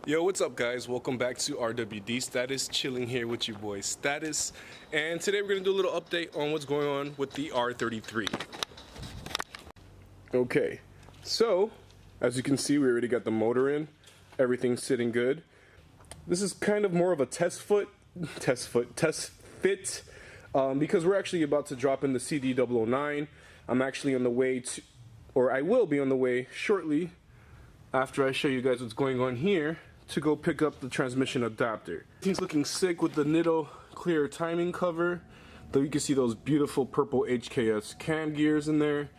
Yo, what's up guys? Welcome back to RWD Status, chilling here with your boy Status. And today we're going to do a little update on what's going on with the R33. Okay, so as you can see, we already got the motor in. Everything's sitting good. This is kind of more of a test fit, because we're actually about to drop in the CD009. I'm actually on the way to, or I will be on the way shortly after I show you guys what's going on here, to go pick up the transmission adapter. He's looking sick with the Nitto clear timing cover. Though you can see those beautiful purple HKS cam gears in there,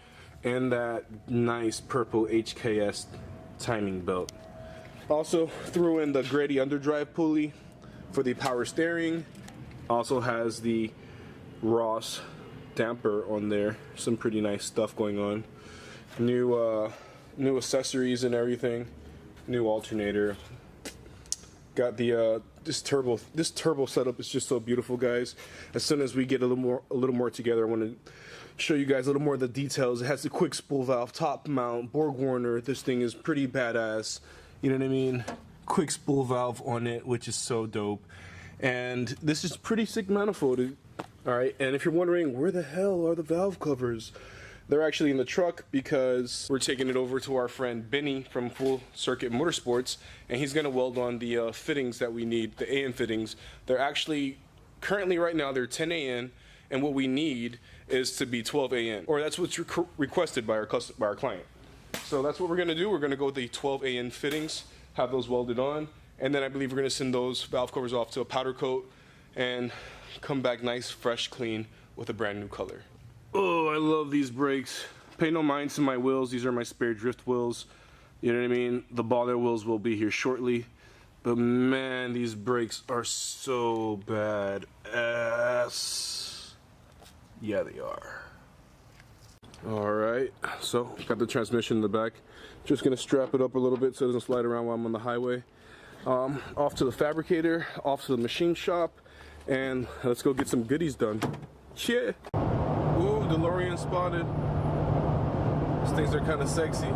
and that nice purple HKS timing belt. Also threw in the Grady underdrive pulley for the power steering. Also has the Ross damper on there. Some pretty nice stuff going on. New accessories and everything. New alternator. Got the this turbo setup is just so beautiful, guys. As soon as we get a little more together, I want to show you guys a little more of the details. It has the quick spool valve, top mount, Borg Warner. This thing is pretty badass. You know what I mean? Quick spool valve on it, which is so dope. And this is pretty sick manifold. Alright, and if you're wondering where the hell are the valve covers, they're actually in the truck because we're taking it over to our friend Benny from Full-Circuit Motorsports, and he's going to weld on the fittings that we need, the AN fittings. They're actually, currently right now, they're 10 AN, and what we need is to be 12 AN, or that's what's requested by our client. So that's what we're going to do. We're going to go with the 12 AN fittings, have those welded on, and then I believe we're going to send those valve covers off to a powder coat and come back nice, fresh, clean with a brand new color. Oh, I love these brakes. Pay no mind to my wheels. These are my spare drift wheels. You know what I mean? The baller wheels will be here shortly. But man, these brakes are so badass. Yeah, they are. Alright, so got the transmission in the back. Just gonna strap it up a little bit so it doesn't slide around while I'm on the highway. Off to the fabricator, off to the machine shop, and let's go get some goodies done. Yeah. Ooh, DeLorean spotted. These things are kind of sexy.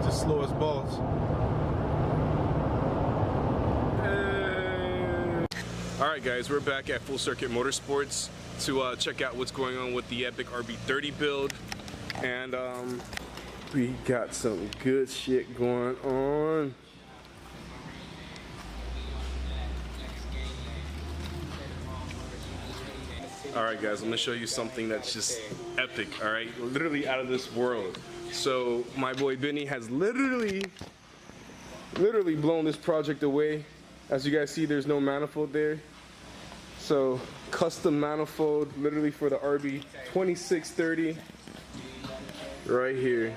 Just slow as balls. Hey. Alright guys, we're back at Full-Circuit Motorsports to check out what's going on with the epic RB30 build. And we got some good shit going on. Alright guys, I'm going to show you something that's just epic, alright? Literally out of this world. So my boy Benny has literally blown this project away. As you guys see, there's no manifold there. So custom manifold literally for the RB2630 right here.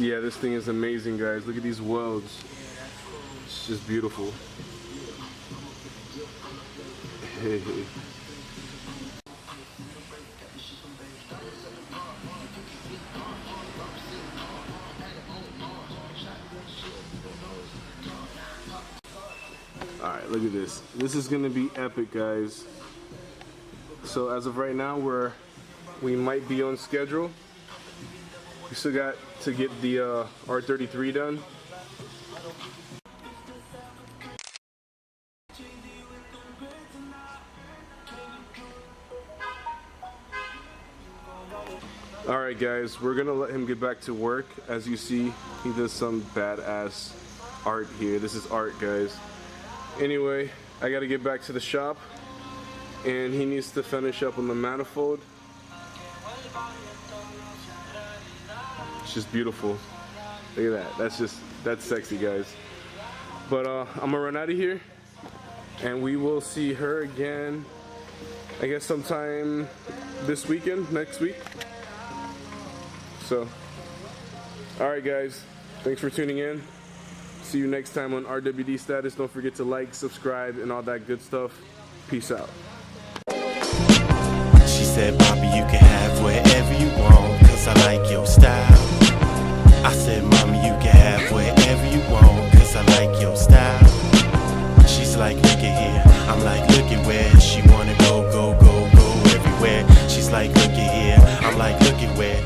Yeah, this thing is amazing, guys. Look at these welds. It's just beautiful. Hey. Alright, look at this. This is gonna be epic, guys. So as of right now, we might be on schedule. We still got to get the R33 done. Alright guys, we're gonna let him get back to work. As you see, he does some badass art here. This is art, guys. Anyway, I gotta get back to the shop, and he needs to finish up on the manifold. It's just beautiful. Look at that. That's sexy, guys. But I'm gonna run out of here, and we will see her again, I guess sometime this weekend, next week. So, alright guys, thanks for tuning in. See you next time on RWD Status. Don't forget to like, subscribe, and all that good stuff. Peace out. She said, Bobby, you can have wherever you want, 'cause I like your style. I said, Mommy, you can have wherever you want, 'cause I like your style. She's like, look at here. I'm like, look at where she wanna go, go, go, go everywhere. She's like, look at here. I'm like, look at where